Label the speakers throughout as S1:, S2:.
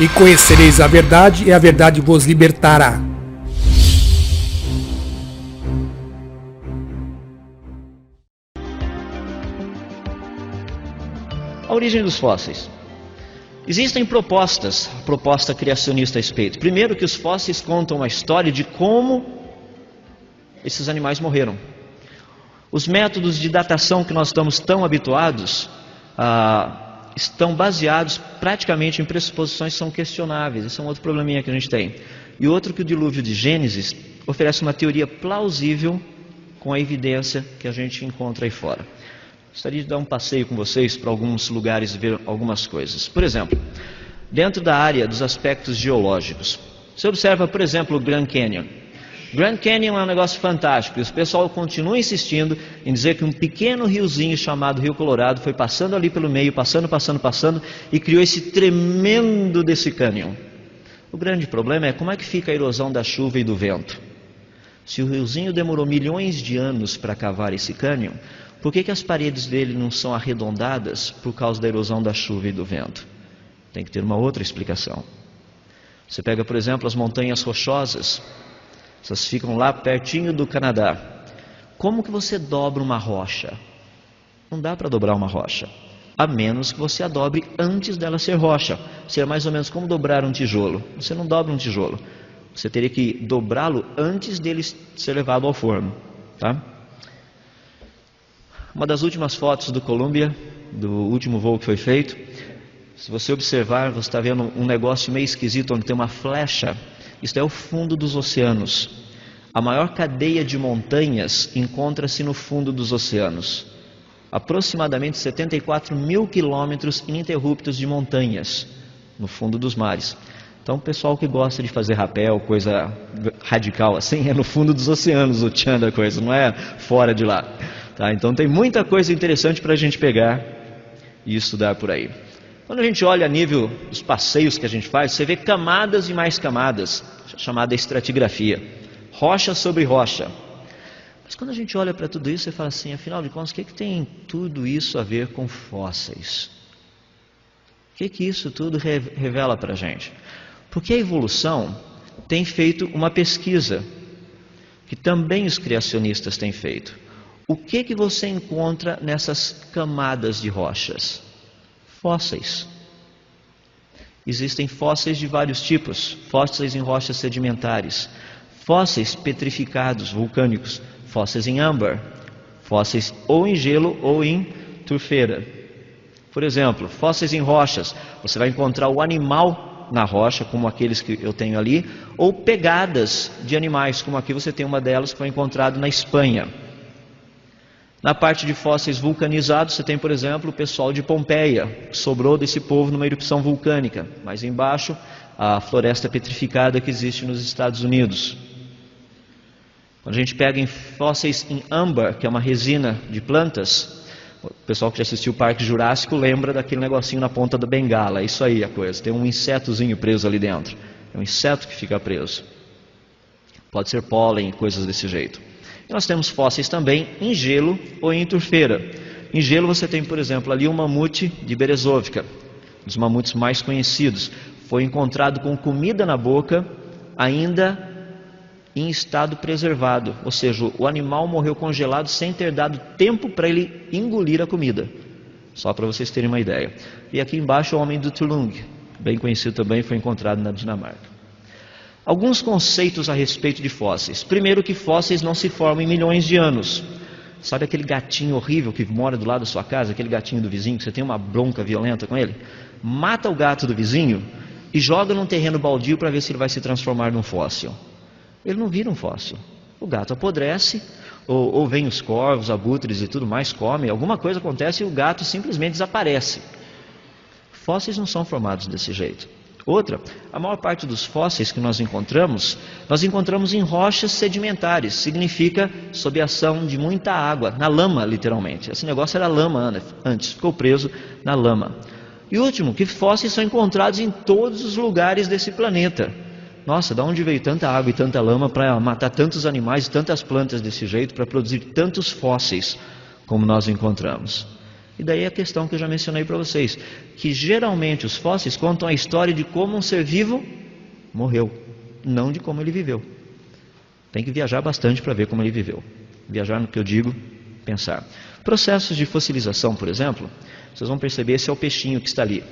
S1: E conhecereis a verdade, e a verdade vos libertará.
S2: A origem dos fósseis. Existem proposta criacionista a respeito. Primeiro, que os fósseis contam a história de como esses animais morreram. Os métodos de datação que nós estamos tão habituados estão baseados praticamente em pressuposições que são questionáveis. Esse é um outro probleminha que a gente tem. E outro, que o dilúvio de Gênesis oferece uma teoria plausível com a evidência que a gente encontra aí fora. Gostaria de dar um passeio com vocês para alguns lugares e ver algumas coisas. Por exemplo, dentro da área dos aspectos geológicos, você observa, por exemplo, o Grand Canyon. Grand Canyon é um negócio fantástico, e o pessoal continua insistindo em dizer que um pequeno riozinho chamado Rio Colorado foi passando ali pelo meio, passando, e criou esse tremendo desse cânion. O grande problema é como é que fica a erosão da chuva e do vento. Se o riozinho demorou milhões de anos para cavar esse cânion, por que as paredes dele não são arredondadas por causa da erosão da chuva e do vento? Tem que ter uma outra explicação. Você pega, por exemplo, as montanhas rochosas. Essas ficam lá pertinho do Canadá. Como que você dobra uma rocha? Não dá para dobrar uma rocha, a menos que você a dobre antes dela ser rocha. Seria mais ou menos como dobrar um tijolo. Você não dobra um tijolo. Você teria que dobrá-lo antes dele ser levado ao forno, tá? Uma das últimas fotos do Columbia, do último voo que foi feito, se você observar, você está vendo um negócio meio esquisito, onde tem uma flecha. Isso é o fundo dos oceanos. A maior cadeia de montanhas encontra-se no fundo dos oceanos. Aproximadamente 74 mil quilômetros ininterruptos de montanhas no fundo dos mares. Então, o pessoal que gosta de fazer rapel, coisa radical assim, é no fundo dos oceanos o tchan da coisa, não é fora de lá. Tá? Então, tem muita coisa interessante para a gente pegar e estudar por aí. Quando a gente olha a nível dos passeios que a gente faz, você vê camadas e mais camadas, chamada estratigrafia, rocha sobre rocha. Mas quando a gente olha para tudo isso, você fala assim, afinal de contas, o que tem tudo isso a ver com fósseis? O que isso tudo revela para a gente? Porque a evolução tem feito uma pesquisa, que também os criacionistas têm feito. O que você encontra nessas camadas de rochas? Fósseis. Existem fósseis de vários tipos, fósseis em rochas sedimentares, fósseis petrificados, vulcânicos, fósseis em âmbar, fósseis ou em gelo ou em turfeira. Por exemplo, fósseis em rochas, você vai encontrar o animal na rocha, como aqueles que eu tenho ali, ou pegadas de animais, como aqui você tem uma delas que foi encontrada na Espanha. Na parte de fósseis vulcanizados, você tem, por exemplo, o pessoal de Pompeia, que sobrou desse povo numa erupção vulcânica. Mais embaixo, a floresta petrificada que existe nos Estados Unidos. Quando a gente pega em fósseis em âmbar, que é uma resina de plantas, o pessoal que já assistiu o Parque Jurássico lembra daquele negocinho na ponta da bengala. É isso aí a coisa, tem um insetozinho preso ali dentro. É um inseto que fica preso. Pode ser pólen, coisas desse jeito. E nós temos fósseis também em gelo ou em turfeira. Em gelo você tem, por exemplo, ali um mamute de Berezovka, um dos mamutes mais conhecidos. Foi encontrado com comida na boca, ainda em estado preservado. Ou seja, o animal morreu congelado sem ter dado tempo para ele engolir a comida. Só para vocês terem uma ideia. E aqui embaixo o homem do Tulung, bem conhecido também, foi encontrado na Dinamarca. Alguns conceitos a respeito de fósseis. Primeiro, que fósseis não se formam em milhões de anos. Sabe aquele gatinho horrível que mora do lado da sua casa, aquele gatinho do vizinho, que você tem uma bronca violenta com ele? Mata o gato do vizinho e joga num terreno baldio para ver se ele vai se transformar num fóssil. Ele não vira um fóssil. O gato apodrece, ou vem os corvos, abutres e tudo mais, come, alguma coisa acontece e o gato simplesmente desaparece. Fósseis não são formados desse jeito. Outra, a maior parte dos fósseis que nós encontramos em rochas sedimentares, significa sob a ação de muita água, na lama literalmente. Esse negócio era lama antes, ficou preso na lama. E último, que fósseis são encontrados em todos os lugares desse planeta. Nossa, de onde veio tanta água e tanta lama para matar tantos animais e tantas plantas desse jeito, para produzir tantos fósseis como nós encontramos? E daí a questão que eu já mencionei para vocês, que geralmente os fósseis contam a história de como um ser vivo morreu, não de como ele viveu. Tem que viajar bastante para ver como ele viveu. Viajar no que eu digo, pensar. Processos de fossilização, por exemplo, vocês vão perceber, esse é o peixinho que está ali.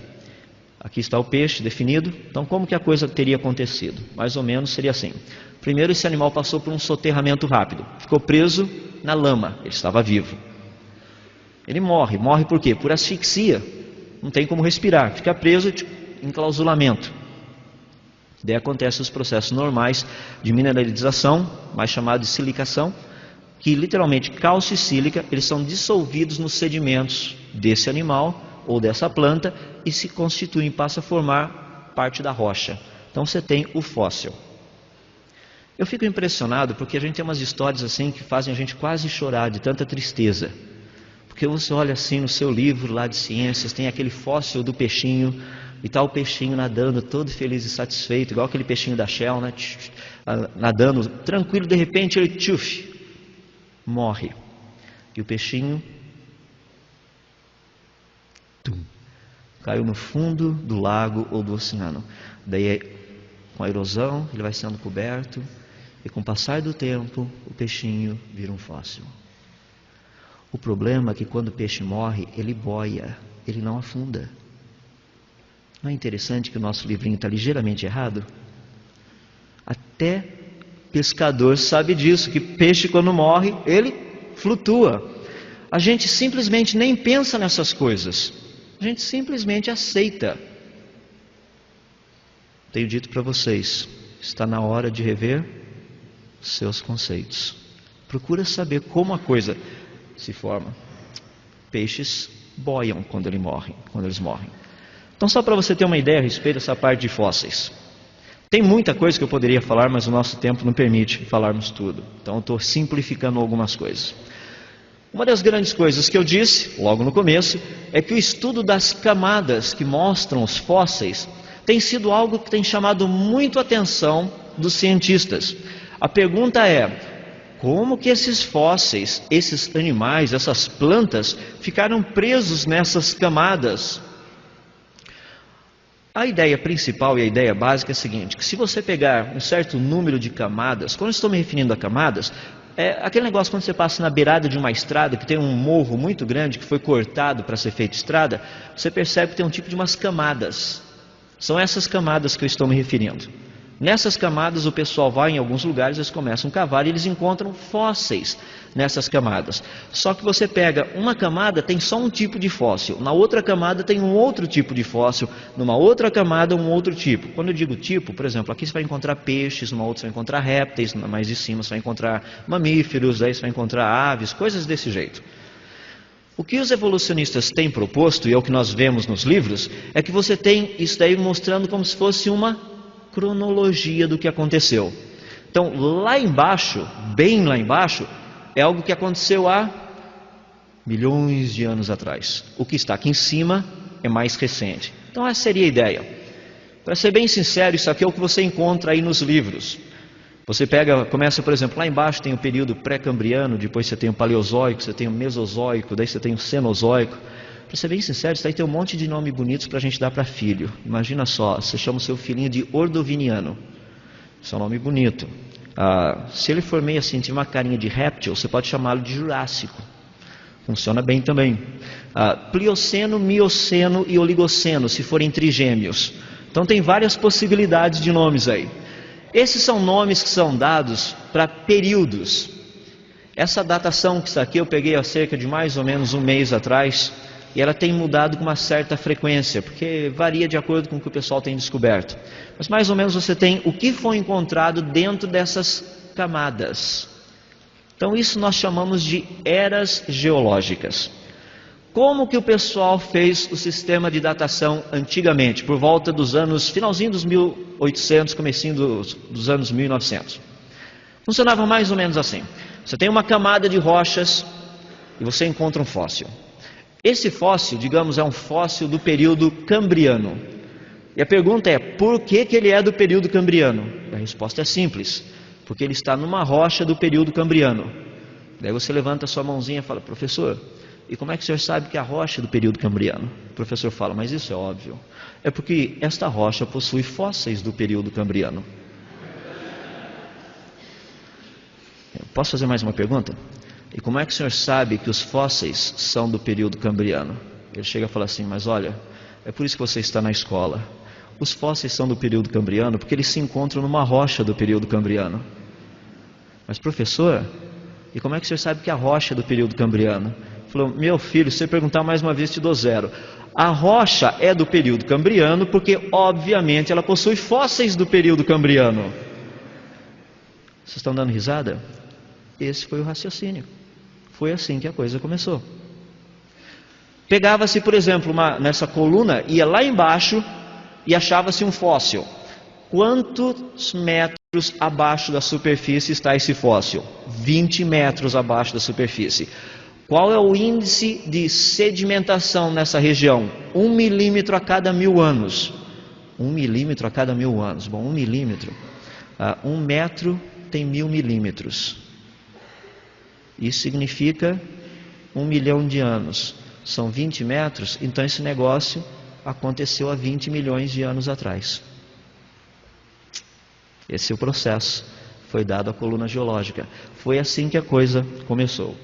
S2: Aqui está o peixe definido. Então, como que a coisa teria acontecido? Mais ou menos seria assim. Primeiro, esse animal passou por um soterramento rápido. Ficou preso na lama. Ele estava vivo. Ele morre. Morre por quê? Por asfixia. Não tem como respirar. Fica preso em enclausulamento. Daí acontecem os processos normais de mineralização, mais chamado de silicação, que literalmente cálcio e sílica, eles são dissolvidos nos sedimentos desse animal ou dessa planta e se constituem, passa a formar parte da rocha. Então você tem o fóssil. Eu fico impressionado porque a gente tem umas histórias assim que fazem a gente quase chorar de tanta tristeza. Porque você olha assim no seu livro lá de ciências, tem aquele fóssil do peixinho, e está o peixinho nadando todo feliz e satisfeito, igual aquele peixinho da Shell, né? Nadando tranquilo, de repente ele morre. E o peixinho caiu no fundo do lago ou do oceano. Daí, com a erosão, ele vai sendo coberto, e com o passar do tempo, o peixinho vira um fóssil. O problema é que quando o peixe morre, ele boia, ele não afunda. Não é interessante que o nosso livrinho está ligeiramente errado? Até pescador sabe disso, que peixe quando morre, ele flutua. A gente simplesmente nem pensa nessas coisas. A gente simplesmente aceita. Tenho dito para vocês, está na hora de rever seus conceitos. Procura saber como a coisa se forma. Peixes boiam quando eles morrem. Então, só para você ter uma ideia a respeito dessa parte de fósseis. Tem muita coisa que eu poderia falar, mas o nosso tempo não permite falarmos tudo. Então, eu estou simplificando algumas coisas. Uma das grandes coisas que eu disse, logo no começo, é que o estudo das camadas que mostram os fósseis tem sido algo que tem chamado muito a atenção dos cientistas. A pergunta é, como que esses fósseis, esses animais, essas plantas, ficaram presos nessas camadas? A ideia principal e a ideia básica é a seguinte, que se você pegar um certo número de camadas, quando eu estou me referindo a camadas, é aquele negócio quando você passa na beirada de uma estrada, que tem um morro muito grande, que foi cortado para ser feita estrada, você percebe que tem um tipo de umas camadas. São essas camadas que eu estou me referindo. Nessas camadas o pessoal vai em alguns lugares, eles começam a cavar e eles encontram fósseis nessas camadas. Só que você pega uma camada, tem só um tipo de fóssil. Na outra camada tem um outro tipo de fóssil. Numa outra camada um outro tipo. Quando eu digo tipo, por exemplo, aqui você vai encontrar peixes, numa outra você vai encontrar répteis, mais de cima você vai encontrar mamíferos, aí você vai encontrar aves, coisas desse jeito. O que os evolucionistas têm proposto, e é o que nós vemos nos livros, é que você tem isso daí mostrando como se fosse uma cronologia do que aconteceu. Então, lá embaixo, bem lá embaixo, é algo que aconteceu há milhões de anos atrás. O que está aqui em cima é mais recente. Então, essa seria a ideia. Para ser bem sincero, isso aqui é o que você encontra aí nos livros. Você começa, por exemplo, lá embaixo tem o período pré-cambriano, depois você tem o paleozoico, você tem o mesozoico, daí você tem o cenozoico. Para ser bem sincero, isso aí tem um monte de nomes bonitos para a gente dar para filho. Imagina só, você chama o seu filhinho de Ordoviniano. Isso é um nome bonito. Se ele for meio assim, tiver uma carinha de réptil, você pode chamá-lo de Jurássico. Funciona bem também. Plioceno, Mioceno e Oligoceno, se forem trigêmeos. Então tem várias possibilidades de nomes aí. Esses são nomes que são dados para períodos. Essa datação que está aqui eu peguei há cerca de mais ou menos um mês atrás. E ela tem mudado com uma certa frequência, porque varia de acordo com o que o pessoal tem descoberto. Mas mais ou menos você tem o que foi encontrado dentro dessas camadas. Então isso nós chamamos de eras geológicas. Como que o pessoal fez o sistema de datação antigamente, por volta dos anos, finalzinho dos 1800, comecinho dos anos 1900? Funcionava mais ou menos assim. Você tem uma camada de rochas e você encontra um fóssil. Esse fóssil, digamos, é um fóssil do período cambriano. E a pergunta é, por que ele é do período cambriano? A resposta é simples, porque ele está numa rocha do período cambriano. Daí você levanta a sua mãozinha e fala, professor, e como é que o senhor sabe que a rocha é do período cambriano? O professor fala, mas isso é óbvio. É porque esta rocha possui fósseis do período cambriano. Posso fazer mais uma pergunta? E como é que o senhor sabe que os fósseis são do período cambriano? Ele chega e fala assim, mas olha, é por isso que você está na escola. Os fósseis são do período cambriano porque eles se encontram numa rocha do período cambriano. Mas professor, e como é que o senhor sabe que a rocha é do período cambriano? Ele falou, meu filho, se você perguntar mais uma vez, te dou 0. A rocha é do período cambriano porque, obviamente, ela possui fósseis do período cambriano. Vocês estão dando risada? Esse foi o raciocínio. Foi assim que a coisa começou. Pegava-se, por exemplo, nessa coluna, ia lá embaixo e achava-se um fóssil. Quantos metros abaixo da superfície está esse fóssil? 20 metros abaixo da superfície. Qual é o índice de sedimentação nessa região? 1 milímetro a cada 1000 anos. 1 milímetro a cada 1000 anos. Bom, 1 milímetro. 1 metro tem 1000 milímetros. Isso significa 1 milhão de anos. São 20 metros, então esse negócio aconteceu há 20 milhões de anos atrás. Esse é o processo. Foi dado à coluna geológica. Foi assim que a coisa começou.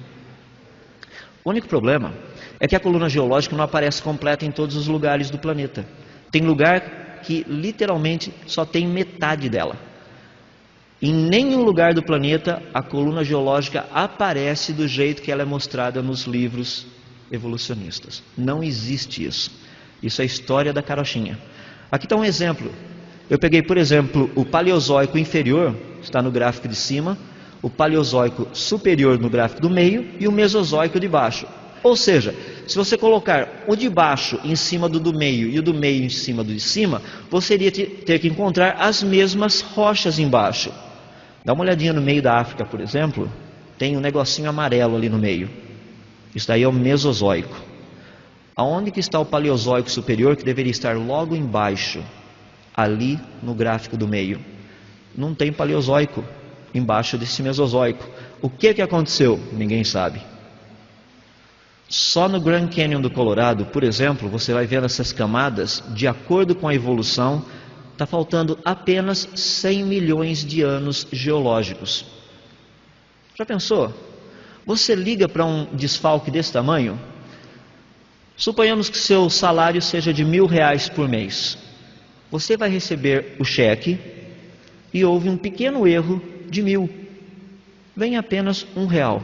S2: O único problema é que a coluna geológica não aparece completa em todos os lugares do planeta. Tem lugar que literalmente só tem metade dela. Em nenhum lugar do planeta a coluna geológica aparece do jeito que ela é mostrada nos livros evolucionistas. Não existe isso. Isso é a história da carochinha. Aqui está um exemplo. Eu peguei, por exemplo, o Paleozoico inferior, está no gráfico de cima, o Paleozoico superior no gráfico do meio e o Mesozoico de baixo. Ou seja, se você colocar o de baixo em cima do meio e o do meio em cima do de cima, você iria ter que encontrar as mesmas rochas embaixo. Dá uma olhadinha no meio da África, por exemplo, tem um negocinho amarelo ali no meio. Isso daí é o Mesozoico. Aonde que está o Paleozoico superior, que deveria estar logo embaixo? Ali no gráfico do meio. Não tem Paleozoico embaixo desse Mesozoico. O que aconteceu? Ninguém sabe. Só no Grand Canyon do Colorado, por exemplo, você vai vendo essas camadas, de acordo com a evolução, está faltando apenas 100 milhões de anos geológicos. Já pensou? Você liga para um desfalque desse tamanho? Suponhamos que seu salário seja de R$1.000 por mês. Você vai receber o cheque e houve um pequeno erro de 1.000. Vem apenas R$1.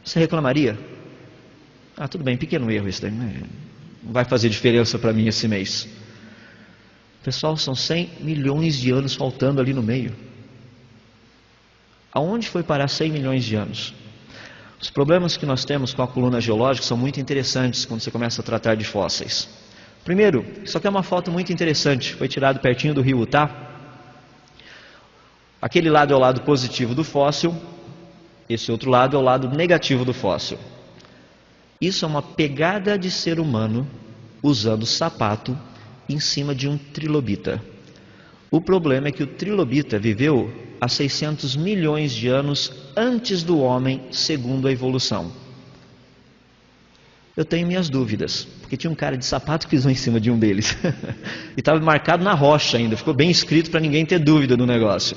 S2: Você reclamaria? Ah, tudo bem, pequeno erro isso daí. Não vai fazer diferença para mim esse mês. Pessoal, são 100 milhões de anos faltando ali no meio. Aonde foi parar 100 milhões de anos? Os problemas que nós temos com a coluna geológica são muito interessantes quando você começa a tratar de fósseis. Primeiro, isso aqui é uma foto muito interessante, foi tirado pertinho do rio Utah. Aquele lado é o lado positivo do fóssil, esse outro lado é o lado negativo do fóssil. Isso é uma pegada de ser humano usando sapato em cima de um trilobita. O problema é que o trilobita viveu há 600 milhões de anos antes do homem, segundo a evolução. Eu tenho minhas dúvidas, porque tinha um cara de sapato que pisou em cima de um deles. E estava marcado na rocha ainda, ficou bem escrito para ninguém ter dúvida do negócio.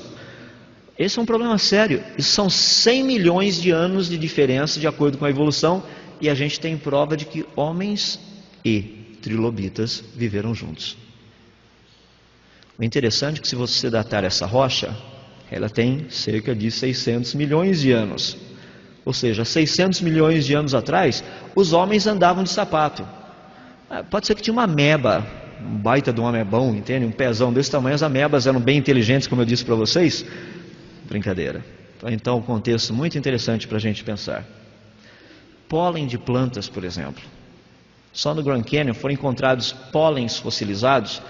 S2: Esse é um problema sério. Isso são 100 milhões de anos de diferença de acordo com a evolução, e a gente tem prova de que homens e trilobitas viveram juntos. O interessante é que se você datar essa rocha, ela tem cerca de 600 milhões de anos. Ou seja, 600 milhões de anos atrás, os homens andavam de sapato. Pode ser que tinha uma ameba, um baita de um amebão, entende? Um pezão desse tamanho. As amebas eram bem inteligentes, como eu disse para vocês. Brincadeira. Então, um contexto muito interessante para a gente pensar. Pólen de plantas, por exemplo. Só no Grand Canyon foram encontrados pólens fossilizados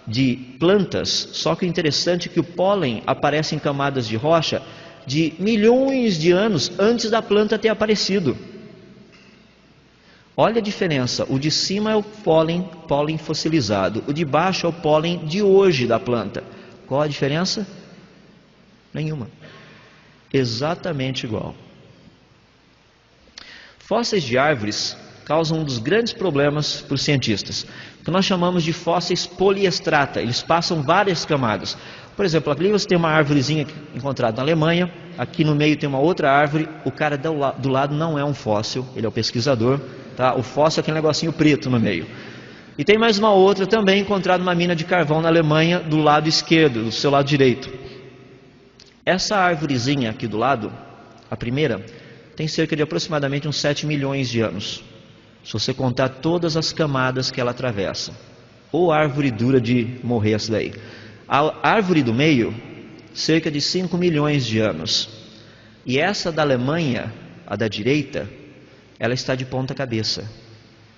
S2: de plantas, só que o interessante é que o pólen aparece em camadas de rocha de milhões de anos antes da planta ter aparecido. Olha a diferença, o de cima é o pólen fossilizado, o de baixo é o pólen de hoje da planta. Qual a diferença? Nenhuma. Exatamente igual. Fósseis de árvores causam um dos grandes problemas para os cientistas, que nós chamamos de fósseis poliestrata. Eles passam várias camadas. Por exemplo, ali você tem uma árvorezinha encontrada na Alemanha, aqui no meio tem uma outra árvore, o cara do lado não é um fóssil, ele é o pesquisador, tá? O fóssil é aquele negocinho preto no meio. E tem mais uma outra também encontrada numa mina de carvão na Alemanha, do lado esquerdo, do seu lado direito. Essa árvorezinha aqui do lado, a primeira, tem cerca de aproximadamente uns 7 milhões de anos. Se você contar todas as camadas que ela atravessa. Ou árvore dura de morrer essa daí. A árvore do meio, cerca de 5 milhões de anos. E essa da Alemanha, a da direita, ela está de ponta cabeça.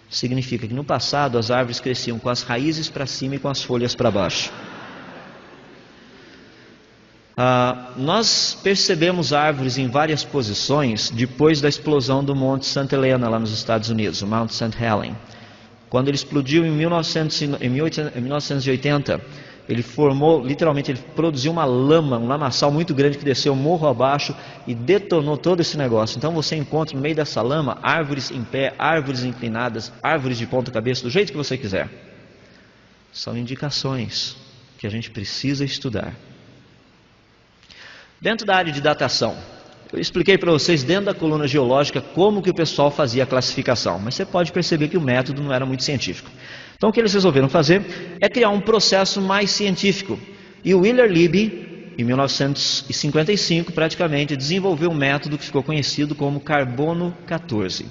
S2: Significa que no passado as árvores cresciam com as raízes para cima e com as folhas para baixo. Nós percebemos árvores em várias posições depois da explosão do Monte Santa Helena lá nos Estados Unidos, o Mount St. Helen. Quando ele explodiu em 1980, ele formou, literalmente, ele produziu uma lama, um lamaçal muito grande que desceu morro abaixo e detonou todo esse negócio. Então você encontra no meio dessa lama árvores em pé, árvores inclinadas, árvores de ponta cabeça, do jeito que você quiser. São indicações que a gente precisa estudar. Dentro da área de datação, eu expliquei para vocês dentro da coluna geológica como que o pessoal fazia a classificação, mas você pode perceber que o método não era muito científico. Então o que eles resolveram fazer é criar um processo mais científico. E o Wheeler Libby, em 1955, praticamente desenvolveu um método que ficou conhecido como carbono 14.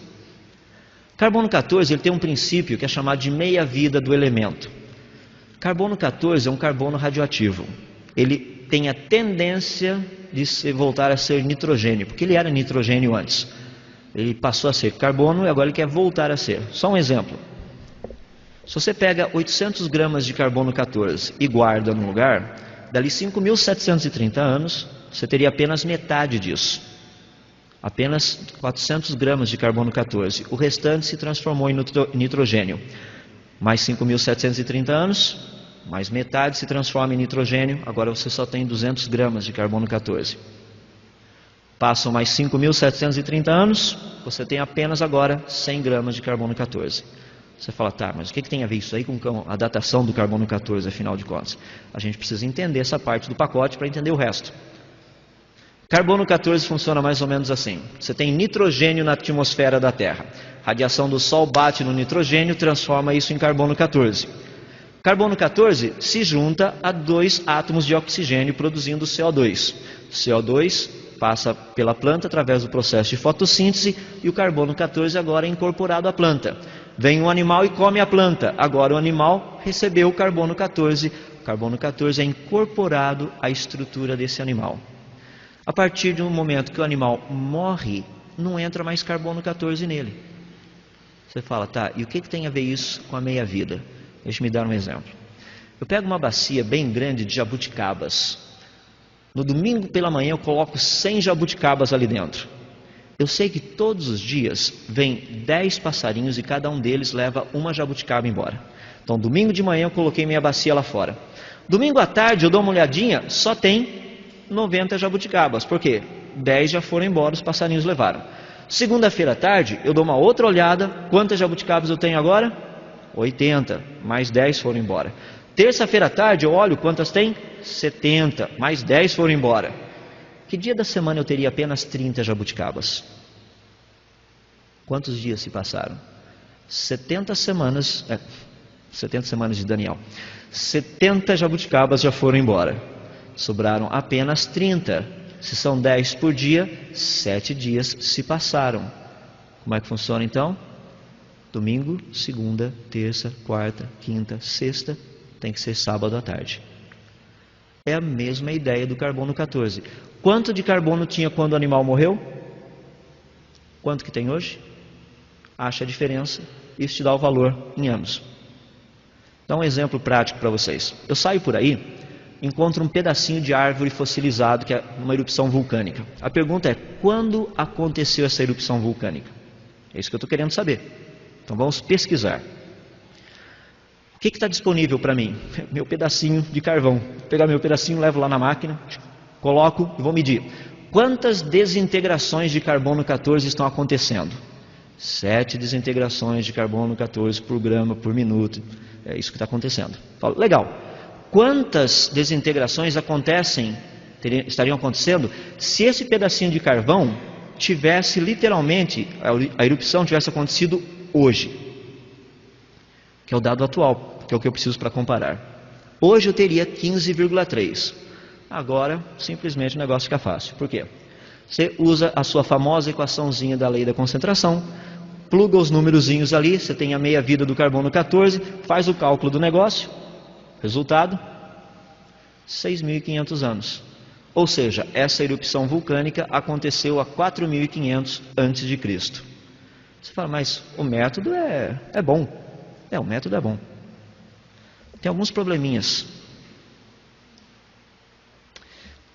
S2: Carbono 14 ele tem um princípio que é chamado de meia-vida do elemento. Carbono 14 é um carbono radioativo. Ele tem a tendência de voltar a ser nitrogênio, porque ele era nitrogênio antes. Ele passou a ser carbono e agora ele quer voltar a ser. Só um exemplo. Se você pega 800 gramas de carbono 14 e guarda num lugar, dali 5.730 anos, você teria apenas metade disso. Apenas 400 gramas de carbono 14. O restante se transformou em nitrogênio. Mais 5.730 anos, mais metade se transforma em nitrogênio, agora você só tem 200 gramas de carbono 14. Passam mais 5.730 anos, você tem apenas agora 100 gramas de carbono 14. Você fala, tá, mas o que tem a ver isso aí com a datação do carbono 14, afinal de contas? A gente precisa entender essa parte do pacote para entender o resto. Carbono 14 funciona mais ou menos assim. Você tem nitrogênio na atmosfera da Terra. A radiação do Sol bate no nitrogênio, transforma isso em carbono 14. Carbono 14 se junta a 2 átomos de oxigênio produzindo CO2. CO2 passa pela planta através do processo de fotossíntese e o carbono 14 agora é incorporado à planta. Vem um animal e come a planta. Agora o animal recebeu o carbono 14. O carbono 14 é incorporado à estrutura desse animal. A partir de um momento que o animal morre, não entra mais carbono 14 nele. Você fala, tá, e o que tem a ver isso com a meia-vida? Deixa eu me dar um exemplo. Eu pego uma bacia bem grande de jabuticabas. No domingo pela manhã eu coloco 100 jabuticabas ali dentro. Eu sei que todos os dias vem 10 passarinhos e cada um deles leva uma jabuticaba embora. Então domingo de manhã eu coloquei minha bacia lá fora. Domingo à tarde eu dou uma olhadinha, só tem 90 jabuticabas. Por quê? 10 já foram embora, os passarinhos levaram. Segunda-feira à tarde eu dou uma outra olhada, quantas jabuticabas eu tenho agora? 80, mais 10 foram embora. Terça-feira à tarde eu olho quantas tem? 70, mais 10 foram embora. Que dia da semana eu teria apenas 30 jabuticabas? Quantos dias se passaram? 70 semanas de Daniel. 70 jabuticabas já foram embora. Sobraram apenas 30. Se são 10 por dia, 7 dias se passaram. Como é que funciona então? Domingo, segunda, terça, quarta, quinta, sexta, tem que ser sábado à tarde. É a mesma ideia do carbono 14. Quanto de carbono tinha quando o animal morreu? Quanto que tem hoje? Acha a diferença, isso te dá o valor em anos. Dá um exemplo prático para vocês. Eu saio por aí, encontro um pedacinho de árvore fossilizado que é uma erupção vulcânica. A pergunta é, quando aconteceu essa erupção vulcânica? É isso que eu estou querendo saber. Então vamos pesquisar. O que está disponível para mim? Meu pedacinho de carvão. Vou pegar meu pedacinho, levo lá na máquina, coloco e vou medir. Quantas desintegrações de carbono 14 estão acontecendo? 7 desintegrações de carbono 14 por grama por minuto. É isso que está acontecendo. Falo, legal. Quantas desintegrações estariam acontecendo se esse pedacinho de carvão tivesse literalmente, a erupção tivesse acontecido hoje? Que é o dado atual, que é o que eu preciso para comparar. Hoje eu teria 15,3. Agora, simplesmente o negócio fica fácil. Por quê? Você usa a sua famosa equaçãozinha da lei da concentração, pluga os númerozinhos ali, você tem a meia-vida do carbono 14, faz o cálculo do negócio, resultado, 6.500 anos. Ou seja, essa erupção vulcânica aconteceu há 4.500 antes de Cristo. Você fala, mas o método é bom. O método é bom. Tem alguns probleminhas.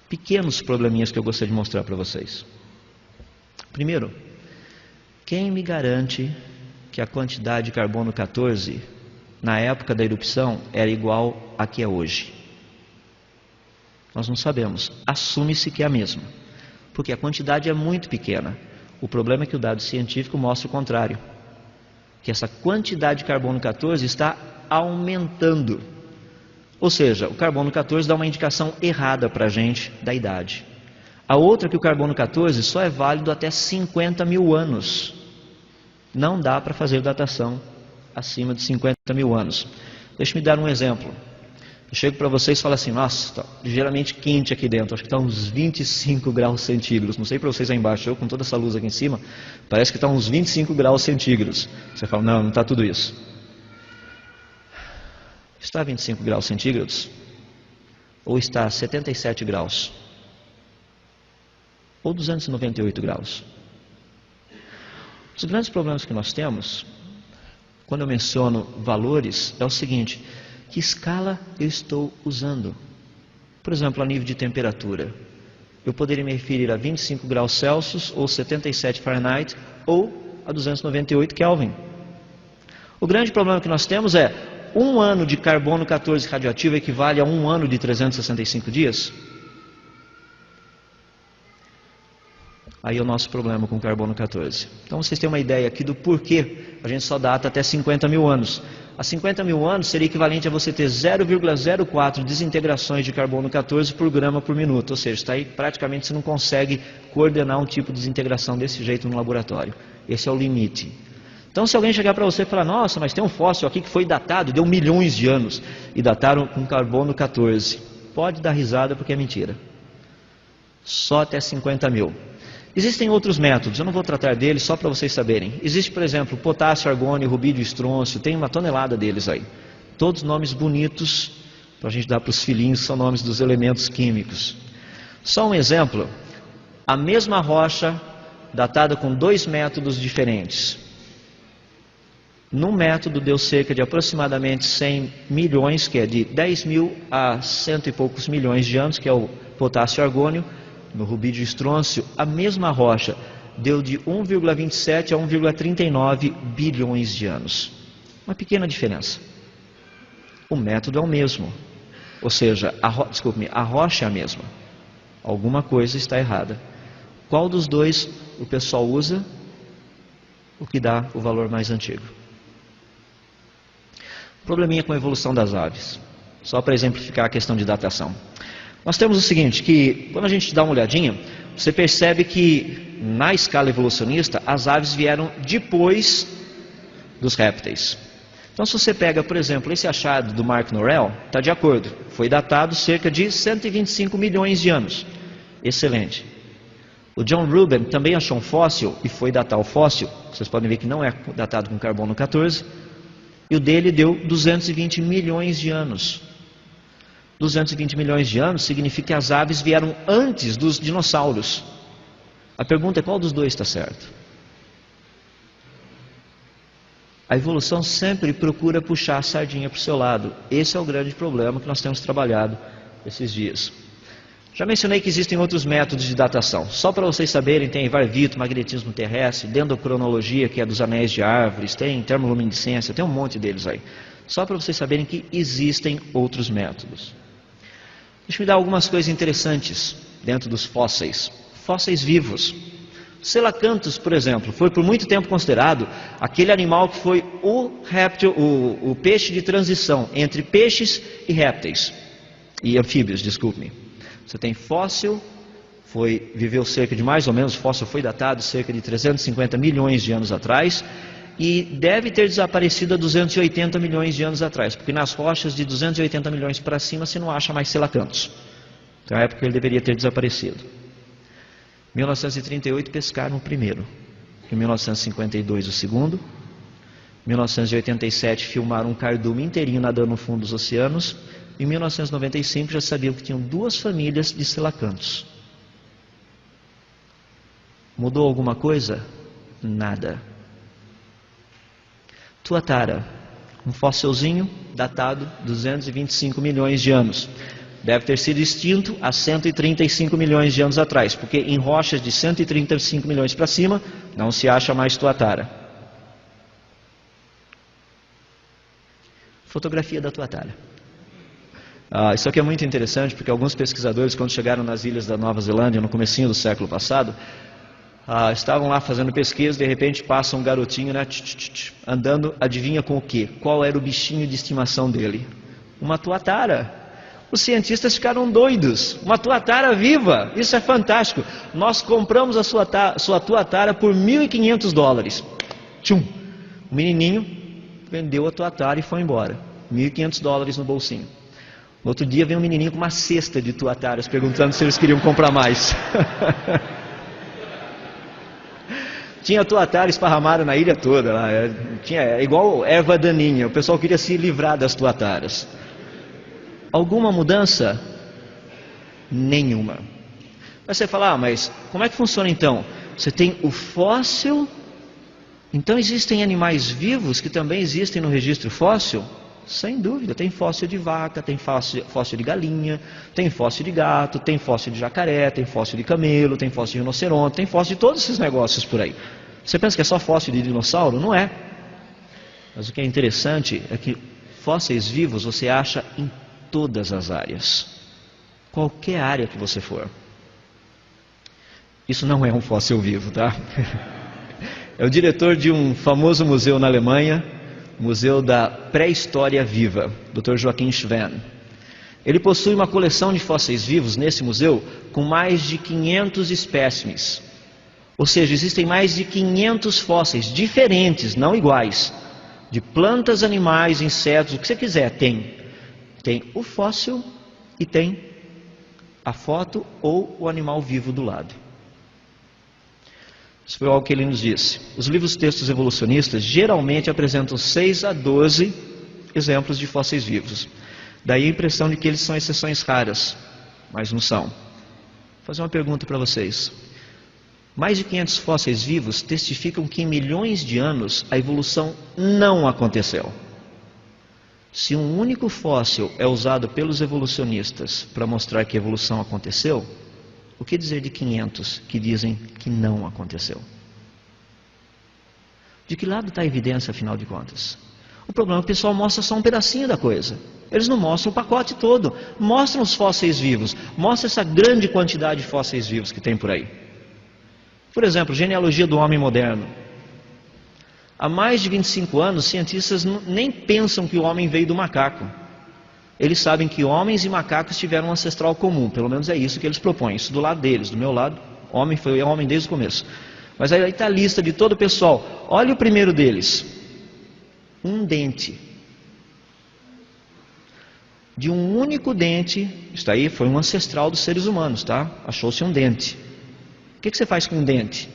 S2: Pequenos probleminhas que eu gostaria de mostrar para vocês. Primeiro, quem me garante que a quantidade de carbono 14 na época da erupção era igual a que é hoje? Nós não sabemos. Assume-se que é a mesma, porque a quantidade é muito pequena. O problema é que o dado científico mostra o contrário, que essa quantidade de carbono 14 está aumentando. Ou seja, o carbono 14 dá uma indicação errada para a gente da idade. A outra é que o carbono 14 só é válido até 50 mil anos. Não dá para fazer datação acima de 50 mil anos. Deixa-me dar um exemplo. Eu chego para vocês e falo assim, nossa, está ligeiramente quente aqui dentro, acho que está uns 25 graus centígrados. Não sei para vocês aí embaixo, eu com toda essa luz aqui em cima, parece que está uns 25 graus centígrados. Você fala, não está tudo isso. Está a 25 graus centígrados? Ou está a 77 graus? Ou 298 graus? Os grandes problemas que nós temos, quando eu menciono valores, é o seguinte: que escala eu estou usando? Por exemplo, a nível de temperatura. Eu poderia me referir a 25 graus Celsius, ou 77 Fahrenheit, ou a 298 Kelvin. O grande problema que nós temos é, um ano de carbono 14 radioativo equivale a um ano de 365 dias? Aí é o nosso problema com o carbono 14. Então vocês têm uma ideia aqui do porquê a gente só data até 50 mil anos. A 50 mil anos seria equivalente a você ter 0,04 desintegrações de carbono 14 por grama por minuto. Ou seja, está aí, praticamente você não consegue coordenar um tipo de desintegração desse jeito no laboratório. Esse é o limite. Então se alguém chegar para você e falar, nossa, mas tem um fóssil aqui que foi datado, deu milhões de anos, e dataram com carbono 14. Pode dar risada porque é mentira. Só até 50 mil. Existem outros métodos, eu não vou tratar deles só para vocês saberem. Existe, por exemplo, potássio, argônio, rubídio, estrôncio, tem uma tonelada deles aí. Todos nomes bonitos, para a gente dar para os filhinhos, são nomes dos elementos químicos. Só um exemplo, a mesma rocha datada com dois métodos diferentes. Num método deu cerca de aproximadamente 100 milhões, que é de 10 mil a cento e poucos milhões de anos, que é o potássio argônio. No rubídio estrôncio, a mesma rocha deu de 1,27 a 1,39 bilhões de anos. Uma pequena diferença. O método é o mesmo. Ou seja, a rocha é a mesma. Alguma coisa está errada. Qual dos dois o pessoal usa? O que dá o valor mais antigo. Probleminha com a evolução das aves. Só para exemplificar a questão de datação. Nós temos o seguinte, que quando a gente dá uma olhadinha, você percebe que na escala evolucionista, as aves vieram depois dos répteis. Então se você pega, por exemplo, esse achado do Mark Norell, está de acordo, foi datado cerca de 125 milhões de anos. Excelente. O John Rubin também achou um fóssil e foi datar o fóssil, vocês podem ver que não é datado com carbono 14, e o dele deu 220 milhões de anos. 220 milhões de anos significa que as aves vieram antes dos dinossauros. A pergunta é qual dos dois está certo? A evolução sempre procura puxar a sardinha para o seu lado. Esse é o grande problema que nós temos trabalhado esses dias. Já mencionei que existem outros métodos de datação. Só para vocês saberem, tem varvito, magnetismo terrestre, dendrocronologia, que é dos anéis de árvores, tem termoluminescência, tem um monte deles aí. Só para vocês saberem que existem outros métodos. Deixa eu dar algumas coisas interessantes dentro dos fósseis. Fósseis vivos. Selacanthus, por exemplo, foi por muito tempo considerado aquele animal que foi o réptil, o peixe de transição entre peixes e répteis, e anfíbios, desculpe-me. Você tem fóssil, viveu cerca de mais ou menos, o fóssil foi datado cerca de 350 milhões de anos atrás, e deve ter desaparecido há 280 milhões de anos atrás, porque nas rochas de 280 milhões para cima você não acha mais selacanthus. Então é a época que ele deveria ter desaparecido. Em 1938 pescaram o primeiro, em 1952 o segundo, em 1987 filmaram um cardume inteirinho nadando no fundo dos oceanos, em 1995 já sabiam que tinham 2 famílias de selacanthus. Mudou alguma coisa? Nada. Tuatara, um fóssilzinho datado 225 milhões de anos. Deve ter sido extinto há 135 milhões de anos atrás, porque em rochas de 135 milhões para cima não se acha mais tuatara. Fotografia da tuatara. Isso aqui é muito interessante, porque alguns pesquisadores, quando chegaram nas ilhas da Nova Zelândia no comecinho do século passado, estavam lá fazendo pesquisa, de repente passa um garotinho, né, andando, adivinha com o quê? Qual era o bichinho de estimação dele? Uma tuatara. Os cientistas ficaram doidos. Uma tuatara viva, isso é fantástico. Nós compramos a sua tuatara por $1.500. Tchum. O menininho vendeu a tuatara e foi embora. $1.500 no bolsinho. No outro dia veio um menininho com uma cesta de tuataras perguntando se eles queriam comprar mais. Tinha tuatara esparramada na ilha toda, lá. Tinha igual erva daninha, o pessoal queria se livrar das tuataras. Alguma mudança? Nenhuma. Aí você fala, mas como é que funciona então? Você tem o fóssil, então existem animais vivos que também existem no registro fóssil? Sem dúvida, tem fóssil de vaca, tem fóssil de galinha, tem fóssil de gato, tem fóssil de jacaré, tem fóssil de camelo, tem fóssil de rinoceronte, tem fóssil de todos esses negócios por aí. Você pensa que é só fóssil de dinossauro? Não é. Mas o que é interessante é que fósseis vivos você acha em todas as áreas. Qualquer área que você for. Isso não é um fóssil vivo, tá? É o diretor de um famoso museu na Alemanha, Museu da Pré-História Viva, Dr. Joachim Schwenn. Ele possui uma coleção de fósseis vivos nesse museu com mais de 500 espécimes. Ou seja, existem mais de 500 fósseis diferentes, não iguais, de plantas, animais, insetos, o que você quiser, tem. Tem o fóssil e tem a foto ou o animal vivo do lado. Isso foi algo que ele nos disse. Os livros textos evolucionistas geralmente apresentam 6 a 12 exemplos de fósseis vivos. Daí a impressão de que eles são exceções raras, mas não são. Vou fazer uma pergunta para vocês. Mais de 500 fósseis vivos testificam que em milhões de anos a evolução não aconteceu. Se um único fóssil é usado pelos evolucionistas para mostrar que a evolução aconteceu, o que dizer de 500 que dizem que não aconteceu? De que lado está a evidência, afinal de contas? O problema é que o pessoal mostra só um pedacinho da coisa. Eles não mostram o pacote todo. Mostram os fósseis vivos. Mostra essa grande quantidade de fósseis vivos que tem por aí. Por exemplo, genealogia do homem moderno. Há mais de 25 anos, cientistas nem pensam que o homem veio do macaco. Eles sabem que homens e macacos tiveram um ancestral comum, pelo menos é isso que eles propõem. Isso do lado deles, do meu lado, homem foi homem desde o começo. Mas aí está a lista de todo o pessoal. Olha o primeiro deles. Um dente. De um único dente, isso aí foi um ancestral dos seres humanos, tá? Achou-se um dente. O que você faz com um dente?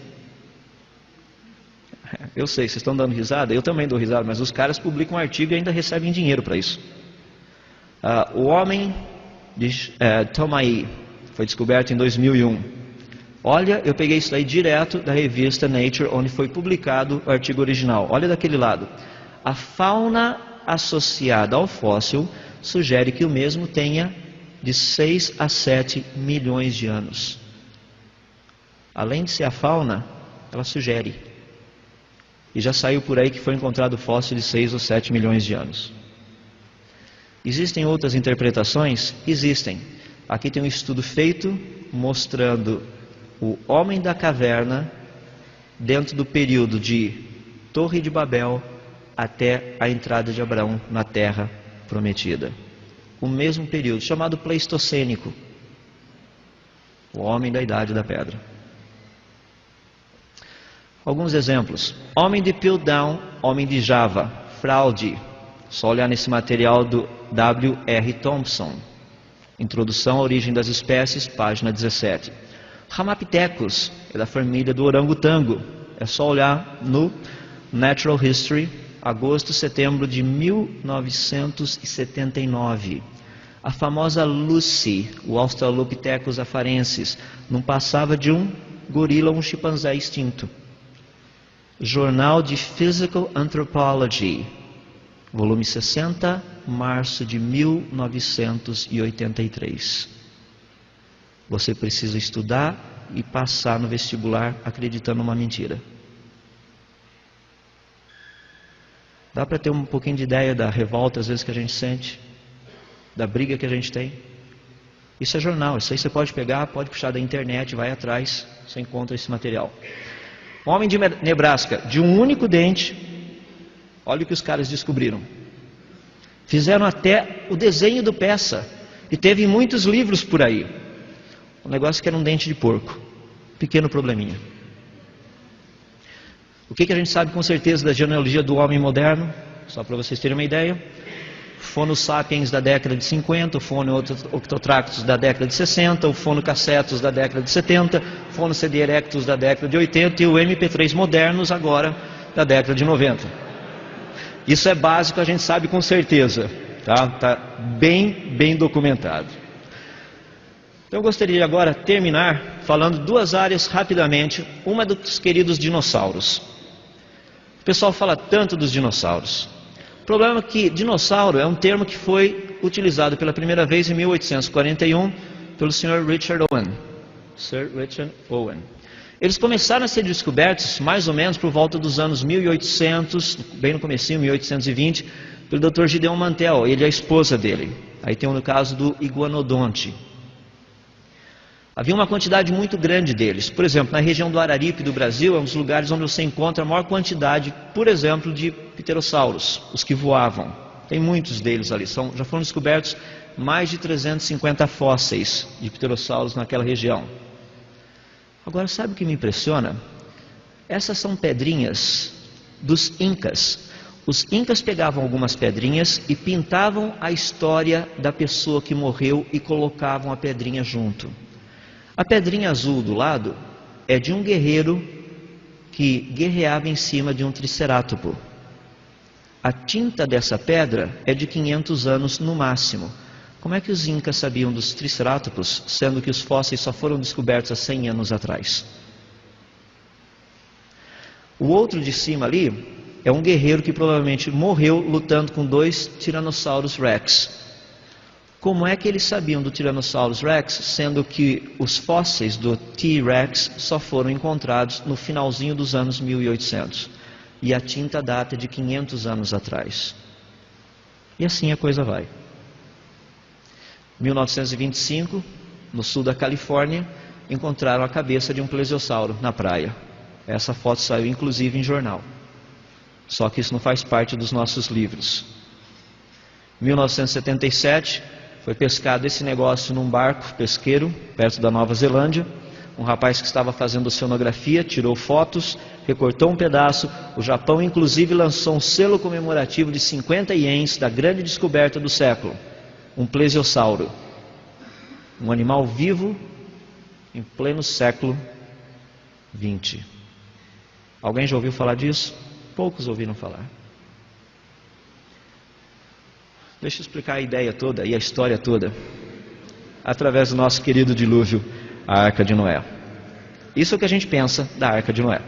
S2: Eu sei, vocês estão dando risada, eu também dou risada, mas os caras publicam um artigo e ainda recebem dinheiro para isso. O homem de Tomai foi descoberto em 2001. Olha, eu peguei isso aí direto da revista Nature, onde foi publicado o artigo original. Olha daquele lado. A fauna associada ao fóssil sugere que o mesmo tenha de 6 a 7 milhões de anos. Além de ser a fauna, ela sugere. E já saiu por aí que foi encontrado fóssil de 6 ou 7 milhões de anos. Existem outras interpretações? Existem. Aqui tem um estudo feito mostrando o homem da caverna dentro do período de Torre de Babel até a entrada de Abraão na terra prometida. O mesmo período, chamado Pleistocênico, o homem da Idade da Pedra. Alguns exemplos: homem de Piltdown, homem de Java, fraude. Só olhar nesse material do W.R. Thompson, Introdução à Origem das Espécies, página 17. Ramapithecus é da família do orangotango. É só olhar no Natural History, agosto e setembro de 1979. A famosa Lucy, o Australopithecus afarensis, não passava de um gorila ou um chimpanzé extinto. Jornal de Physical Anthropology, volume 60, março de 1983. Você precisa estudar e passar no vestibular acreditando numa mentira. Dá para ter um pouquinho de ideia da revolta às vezes que a gente sente, da briga que a gente tem? Isso é jornal, isso aí você pode pegar, pode puxar da internet, vai atrás, você encontra esse material. Homem de Nebraska, de um único dente, olha o que os caras descobriram. Fizeram até o desenho do peça, e teve muitos livros por aí. O negócio que era um dente de porco, pequeno probleminha. O que a gente sabe com certeza da genealogia do homem moderno? Só para vocês terem uma ideia. Fono sapiens da década de 50, o Fono octotractus da década de 60, o Fono cassetus da década de 70, Fono CD erectus da década de 80 e o MP3 modernos agora da década de 90. Isso é básico, a gente sabe com certeza, tá? Tá bem documentado. Então eu gostaria agora de terminar falando duas áreas rapidamente. Uma é dos queridos dinossauros. O pessoal fala tanto dos dinossauros. O problema é que dinossauro é um termo que foi utilizado pela primeira vez em 1841 pelo Sr. Richard Owen. Sir Richard Owen. Eles começaram a ser descobertos mais ou menos por volta dos anos 1800, bem no comecinho, 1820, pelo Dr. Gideon Mantell, ele e a esposa dele. Aí tem no caso do iguanodonte. Havia uma quantidade muito grande deles. Por exemplo, na região do Araripe do Brasil, é um dos lugares onde você encontra a maior quantidade, por exemplo, de pterossauros, os que voavam. Tem muitos deles ali. Já foram descobertos mais de 350 fósseis de pterossauros naquela região. Agora, sabe o que me impressiona? Essas são pedrinhas dos Incas. Os Incas pegavam algumas pedrinhas e pintavam a história da pessoa que morreu e colocavam a pedrinha junto. A pedrinha azul do lado é de um guerreiro que guerreava em cima de um tricerátopo. A tinta dessa pedra é de 500 anos no máximo. Como é que os Incas sabiam dos tricerátomos, sendo que os fósseis só foram descobertos há 100 anos atrás? O outro de cima ali é um guerreiro que provavelmente morreu lutando com 2 Tyrannosaurus Rex. Como é que eles sabiam do Tyrannosaurus Rex, sendo que os fósseis do T-Rex só foram encontrados no finalzinho dos anos 1800? E a tinta data de 500 anos atrás. E assim a coisa vai. 1925, no sul da Califórnia, encontraram a cabeça de um plesiosauro na praia. Essa foto saiu inclusive em jornal. Só que isso não faz parte dos nossos livros. 1977, foi pescado esse negócio num barco pesqueiro, perto da Nova Zelândia. Um rapaz que estava fazendo oceanografia, tirou fotos, recortou um pedaço. O Japão inclusive lançou um selo comemorativo de 50 ienes da grande descoberta do século. Um plesiosauro. Um animal vivo em pleno século XX. Alguém já ouviu falar disso? Poucos ouviram falar. Deixa eu explicar a ideia toda e a história toda através do nosso querido dilúvio, a Arca de Noé. Isso é o que a gente pensa da Arca de Noé.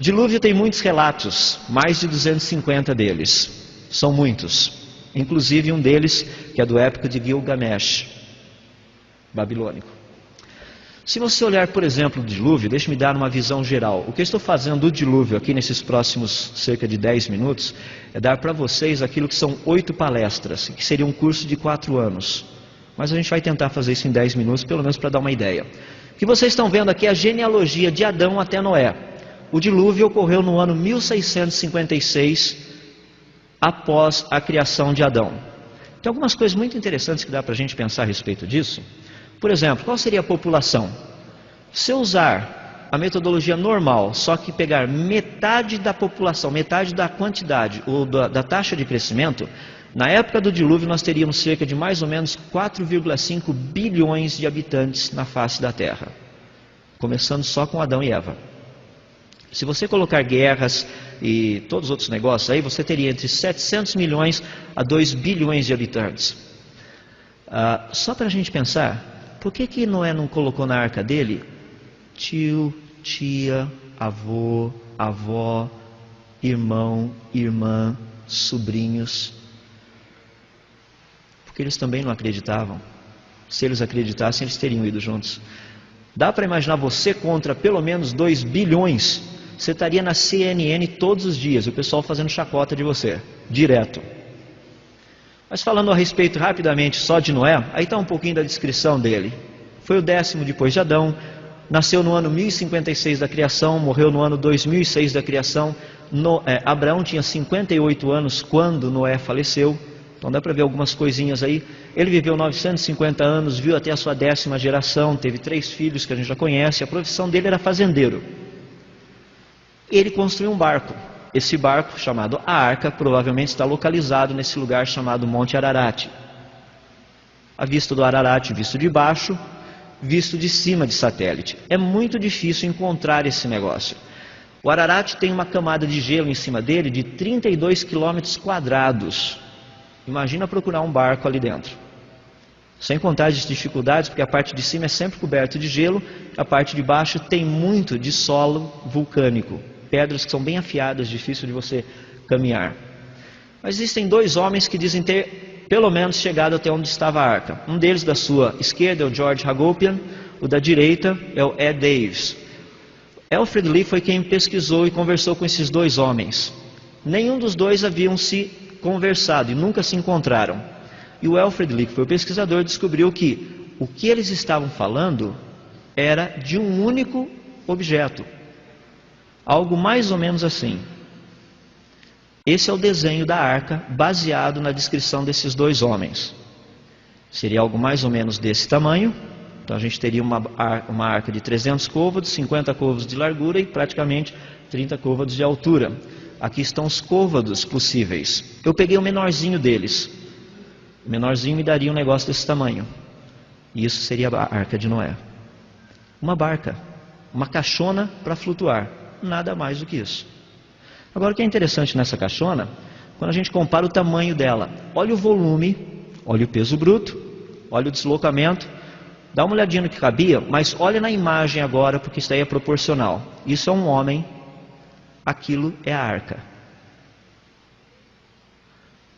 S2: O dilúvio tem muitos relatos, mais de 250 deles. São muitos. Inclusive um deles que é do épico de Gilgamesh, babilônico. Se você olhar, por exemplo, o dilúvio, deixe-me dar uma visão geral. O que eu estou fazendo do dilúvio aqui nesses próximos cerca de 10 minutos é dar para vocês aquilo que são 8 palestras, que seria um curso de 4 anos. Mas a gente vai tentar fazer isso em 10 minutos, pelo menos para dar uma ideia. O que vocês estão vendo aqui é a genealogia de Adão até Noé. O dilúvio ocorreu no ano 1656, após a criação de Adão. Tem algumas coisas muito interessantes que dá para a gente pensar a respeito disso. Por exemplo, qual seria a população? Se eu usar a metodologia normal, só que pegar metade da população, metade da quantidade ou da taxa de crescimento, na época do dilúvio nós teríamos cerca de mais ou menos 4,5 bilhões de habitantes na face da Terra, começando só com Adão e Eva. Se você colocar guerras e todos os outros negócios aí, você teria entre 700 milhões a 2 bilhões de habitantes. Só para a gente pensar, por que Noé não colocou na arca dele tio, tia, avô, avó, irmão, irmã, sobrinhos? Porque eles também não acreditavam. Se eles acreditassem, eles teriam ido juntos. Dá para imaginar você contra pelo menos 2 bilhões? Você estaria na CNN todos os dias, o pessoal fazendo chacota de você, direto. Mas falando a respeito rapidamente só de Noé, aí está um pouquinho da descrição dele. Foi o 10º depois de Adão, nasceu no ano 1056 da criação, morreu no ano 2006 da criação. Abraão tinha 58 anos quando Noé faleceu. Então dá para ver algumas coisinhas aí. Ele viveu 950 anos, viu até a sua 10ª geração, teve 3 filhos que a gente já conhece. A profissão dele era fazendeiro. Ele construiu um barco. Esse barco, chamado a Arca, provavelmente está localizado nesse lugar chamado Monte Ararat. A vista do Ararat, visto de baixo, visto de cima de satélite. É muito difícil encontrar esse negócio. O Ararat tem uma camada de gelo em cima dele de 32 quilômetros quadrados. Imagina procurar um barco ali dentro. Sem contar as dificuldades, porque a parte de cima é sempre coberta de gelo, a parte de baixo tem muito de solo vulcânico. Pedras que são bem afiadas, difícil de você caminhar. Mas existem 2 homens que dizem ter, pelo menos, chegado até onde estava a arca. Um deles, da sua esquerda, é o George Hagopian, o da direita é o Ed Davis. Alfred Lee foi quem pesquisou e conversou com esses 2 homens. Nenhum dos dois haviam se conversado e nunca se encontraram. E o Alfred Lee, que foi o pesquisador, descobriu que o que eles estavam falando era de um único objeto. Algo mais ou menos assim. Esse é o desenho da arca, baseado na descrição desses 2 homens. Seria algo mais ou menos desse tamanho. Então a gente teria uma arca de 300 côvados, 50 côvados de largura e praticamente 30 côvados de altura. Aqui estão os côvados possíveis. Eu peguei o menorzinho deles. O menorzinho me daria um negócio desse tamanho. E isso seria a arca de Noé. Uma barca, uma caixona para flutuar. Nada mais do que isso. Agora, o que é interessante nessa caixona, quando a gente compara o tamanho dela, olha o volume, olha o peso bruto, olha o deslocamento, dá uma olhadinha no que cabia, mas olha na imagem agora, porque isso aí é proporcional. Isso é um homem, aquilo é a arca.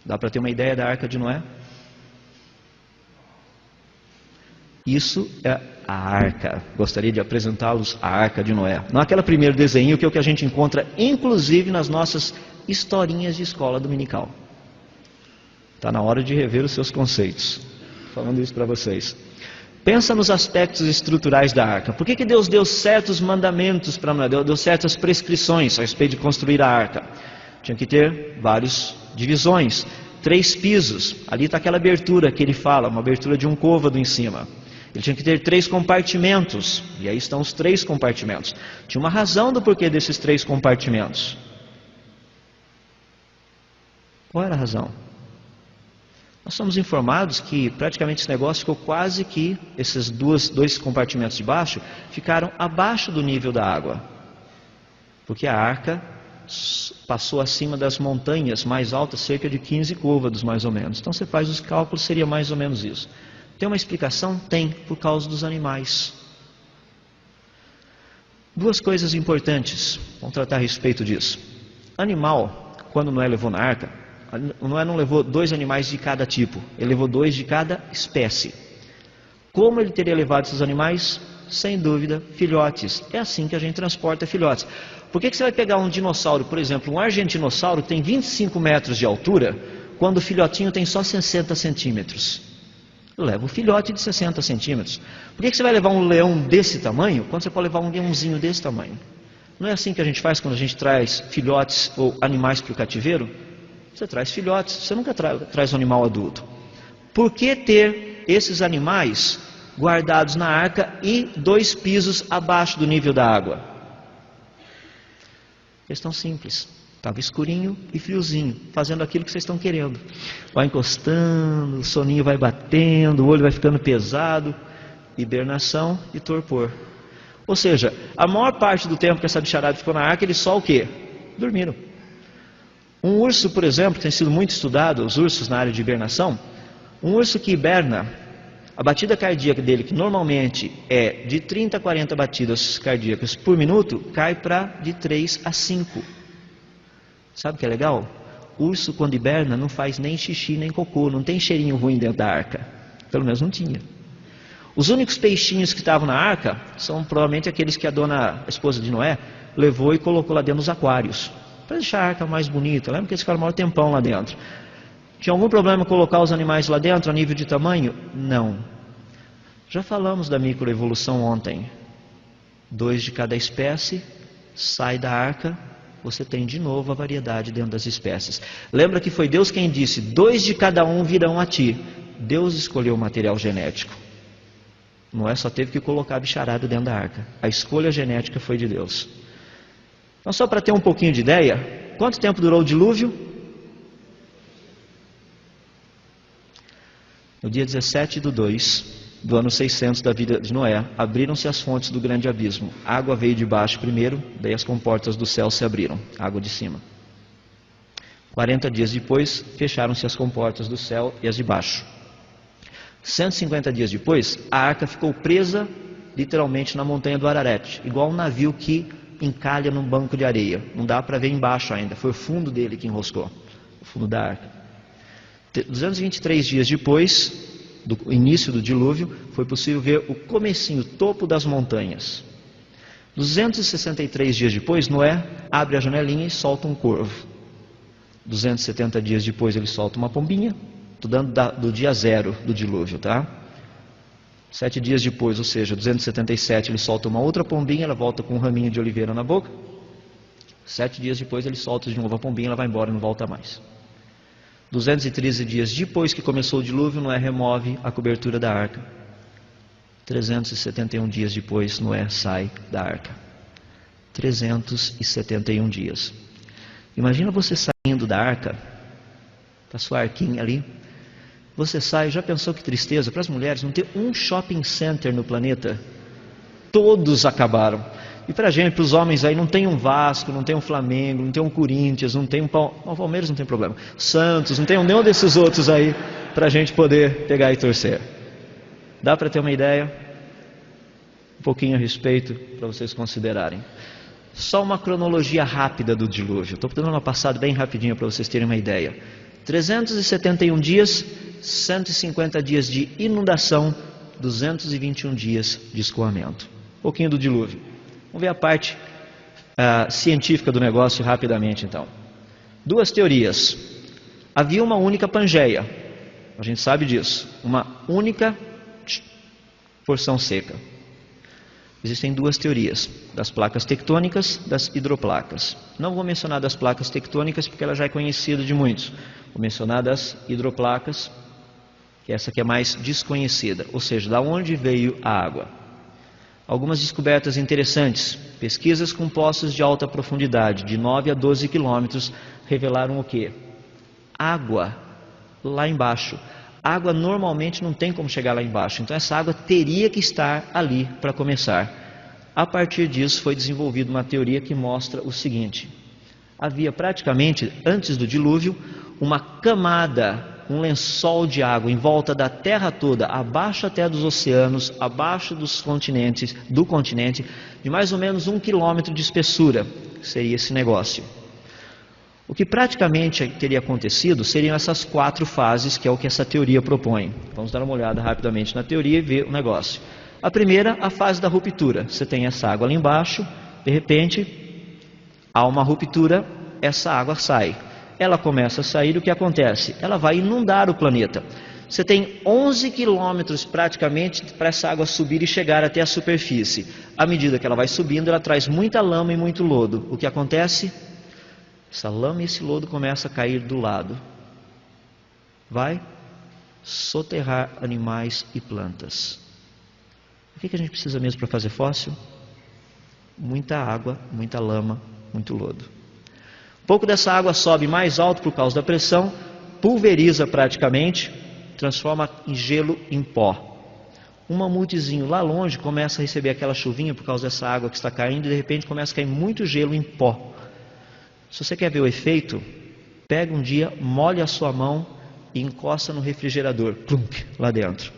S2: Dá para ter uma ideia da arca de Noé? Isso é a arca. Gostaria de apresentá-los a arca de Noé. Não aquele primeiro desenho que é o que a gente encontra, inclusive, nas nossas historinhas de escola dominical. Está na hora de rever os seus conceitos. Falando isso para vocês. Pensa nos aspectos estruturais da arca. Por que Deus deu certos mandamentos para Noé? Deu certas prescrições a respeito de construir a arca? Tinha que ter várias divisões. 3 pisos. Ali está aquela abertura que ele fala, uma abertura de um côvado em cima. Ele tinha que ter 3 compartimentos, e aí estão os 3 compartimentos. Tinha uma razão do porquê desses 3 compartimentos. Qual era a razão? Nós somos informados que praticamente esse negócio ficou quase que, esses 2 compartimentos de baixo, ficaram abaixo do nível da água. Porque a arca passou acima das montanhas mais altas, cerca de 15 côvados mais ou menos. Então você faz os cálculos, seria mais ou menos isso. Tem uma explicação? Tem, por causa dos animais. 2 coisas importantes, vamos tratar a respeito disso. Animal, quando Noé levou na arca, Noé não levou 2 animais de cada tipo, ele levou 2 de cada espécie. Como ele teria levado esses animais? Sem dúvida, filhotes. É assim que a gente transporta filhotes. Por que você vai pegar um dinossauro, por exemplo, um argentinossauro tem 25 metros de altura, quando o filhotinho tem só 60 centímetros? Eu levo um filhote de 60 centímetros. Por que você vai levar um leão desse tamanho, quando você pode levar um leãozinho desse tamanho? Não é assim que a gente faz quando a gente traz filhotes ou animais para o cativeiro? Você traz filhotes, você nunca traz um animal adulto. Por que ter esses animais guardados na arca e 2 pisos abaixo do nível da água? Questão simples. Estava escurinho e friozinho, fazendo aquilo que vocês estão querendo. Vai encostando, o soninho vai batendo, o olho vai ficando pesado, hibernação e torpor. Ou seja, a maior parte do tempo que essa bicharada ficou na arca, eles só o quê? Dormiram. Um urso, por exemplo, que tem sido muito estudado, os ursos na área de hibernação, um urso que hiberna, a batida cardíaca dele, que normalmente é de 30 a 40 batidas cardíacas por minuto, cai para de 3 a 5. Sabe o que é legal? O urso, quando hiberna, não faz nem xixi nem cocô, não tem cheirinho ruim dentro da arca. Pelo menos não tinha. Os únicos peixinhos que estavam na arca são provavelmente aqueles que a esposa de Noé, levou e colocou lá dentro dos aquários, para deixar a arca mais bonita. Lembra que eles ficaram o maior tempão lá dentro? Tinha algum problema colocar os animais lá dentro a nível de tamanho? Não. Já falamos da microevolução ontem. 2 de cada espécie sai da arca, você tem de novo a variedade dentro das espécies. Lembra que foi Deus quem disse, 2 de cada um virão a ti. Deus escolheu o material genético. Noé só teve que colocar a bicharada dentro da arca. A escolha genética foi de Deus. Então, só para ter um pouquinho de ideia, quanto tempo durou o dilúvio? No dia 17/2 do ano 600 da vida de Noé, abriram-se as fontes do grande abismo. A água veio de baixo primeiro, daí as comportas do céu se abriram, água de cima. 40 dias depois, fecharam-se as comportas do céu e as de baixo. 150 dias depois, a arca ficou presa, literalmente, na montanha do Ararat, igual um navio que encalha num banco de areia. Não dá para ver embaixo ainda, foi o fundo dele que enroscou, o fundo da arca. 223 dias depois do início do dilúvio, foi possível ver o comecinho, o topo das montanhas. 263 dias depois, Noé abre a janelinha e solta um corvo. 270 dias depois, ele solta uma pombinha. Estou dando do dia 0 do dilúvio, tá? 7 dias depois, ou seja, 277, ele solta uma outra pombinha, ela volta com um raminho de oliveira na boca. 7 dias depois, ele solta de novo a pombinha, ela vai embora e não volta mais. 213 dias depois que começou o dilúvio, Noé remove a cobertura da arca. 371 dias depois, Noé sai da arca. 371 dias. Imagina você saindo da arca, com a sua arquinha ali. Você sai, já pensou que tristeza? Para as mulheres, não ter um shopping center no planeta. Todos acabaram. E para a gente, para os homens aí, não tem um Vasco, não tem um Flamengo, não tem um Corinthians, não tem um Palmeiras, não tem problema. Santos, não tem nenhum desses outros aí para a gente poder pegar e torcer. Dá para ter uma ideia? Um pouquinho a respeito para vocês considerarem. Só uma cronologia rápida do dilúvio. Estou dando uma passada bem rapidinha para vocês terem uma ideia. 371 dias, 150 dias de inundação, 221 dias de escoamento. Um pouquinho do dilúvio. Vamos ver a parte científica do negócio rapidamente, então. 2 teorias. Havia uma única Pangeia. A gente sabe disso. Uma única porção seca. Existem 2 teorias. Das placas tectônicas, das hidroplacas. Não vou mencionar das placas tectônicas, porque ela já é conhecida de muitos. Vou mencionar das hidroplacas, que essa aqui é mais desconhecida. Ou seja, da onde veio a água. Algumas descobertas interessantes. Pesquisas com poços de alta profundidade, de 9 a 12 quilômetros, revelaram o quê? Água lá embaixo. Água normalmente não tem como chegar lá embaixo, então essa água teria que estar ali para começar. A partir disso foi desenvolvida uma teoria que mostra o seguinte: havia praticamente, antes do dilúvio, uma camada, um lençol de água em volta da terra toda, abaixo até dos oceanos, abaixo do continente, de mais ou menos 1 quilômetro de espessura, seria esse negócio. O que praticamente teria acontecido seriam essas 4 fases, que é o que essa teoria propõe. Vamos dar uma olhada rapidamente na teoria e ver o negócio. A primeira, a fase da ruptura. Você tem essa água ali embaixo, de repente, há uma ruptura, essa água sai. Ela começa a sair, o que acontece? Ela vai inundar o planeta. Você tem 11 quilômetros praticamente para essa água subir e chegar até a superfície. À medida que ela vai subindo, ela traz muita lama e muito lodo. O que acontece? Essa lama e esse lodo começam a cair do lado. Vai soterrar animais e plantas. O que a gente precisa mesmo para fazer fóssil? Muita água, muita lama, muito lodo. Um pouco dessa água sobe mais alto por causa da pressão, pulveriza praticamente, transforma em gelo em pó. Um mamutezinho lá longe começa a receber aquela chuvinha por causa dessa água que está caindo e de repente começa a cair muito gelo em pó. Se você quer ver o efeito, pega um dia, molha a sua mão e encosta no refrigerador, plunk, lá dentro.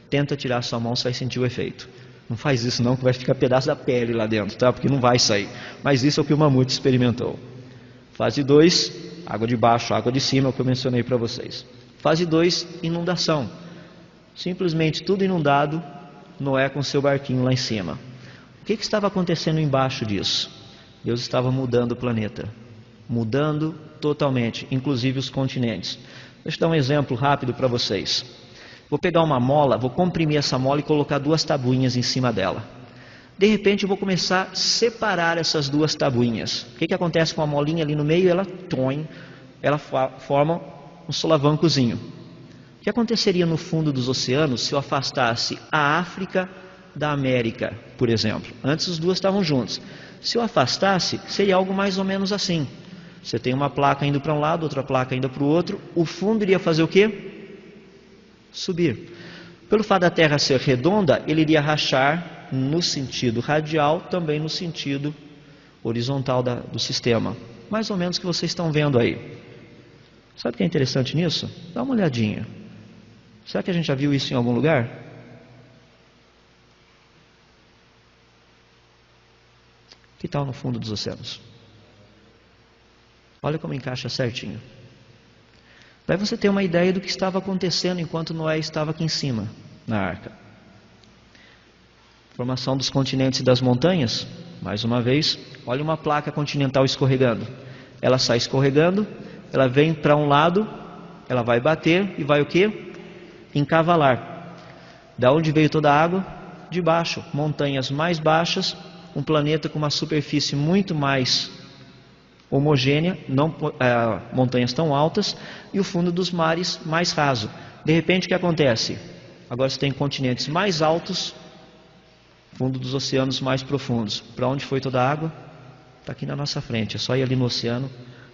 S2: Tenta tirar a sua mão, você vai sentir o efeito. Não faz isso não, que vai ficar pedaço da pele lá dentro, tá? Porque não vai sair. Mas isso é o que o mamute experimentou. Fase 2, água de baixo, água de cima, é o que eu mencionei para vocês. Fase 2, inundação. Simplesmente tudo inundado, Noé com seu barquinho lá em cima. O que estava acontecendo embaixo disso? Deus estava mudando o planeta. Mudando totalmente, inclusive os continentes. Deixa eu dar um exemplo rápido para vocês. Vou pegar uma mola, vou comprimir essa mola e colocar 2 tabuinhas em cima dela. De repente eu vou começar a separar essas 2 tabuinhas. O que acontece com a molinha ali no meio? Ela forma um solavancozinho. O que aconteceria no fundo dos oceanos se eu afastasse a África da América, por exemplo? Antes as 2 estavam juntas. Se eu afastasse, seria algo mais ou menos assim. Você tem uma placa indo para um lado, outra placa indo para o outro. O fundo iria fazer o quê? Subir. Pelo fato da Terra ser redonda, ele iria rachar no sentido radial, também no sentido horizontal do sistema. Mais ou menos o que vocês estão vendo aí. Sabe o que é interessante nisso? Dá uma olhadinha. Será que a gente já viu isso em algum lugar? Que tal no fundo dos oceanos? Olha como encaixa certinho. Daí você tem uma ideia do que estava acontecendo enquanto Noé estava aqui em cima, na arca. Formação dos continentes e das montanhas. Mais uma vez, olha uma placa continental escorregando. Ela sai escorregando, ela vem para um lado, ela vai bater e vai o quê? Encavalar. Da onde veio toda a água? De baixo. Montanhas mais baixas, um planeta com uma superfície muito mais homogênea, não montanhas tão altas, e o fundo dos mares mais raso. De repente o que acontece? Agora você tem continentes mais altos, fundo dos oceanos mais profundos. Para onde foi toda a água? Está aqui na nossa frente, é só ir ali no oceano,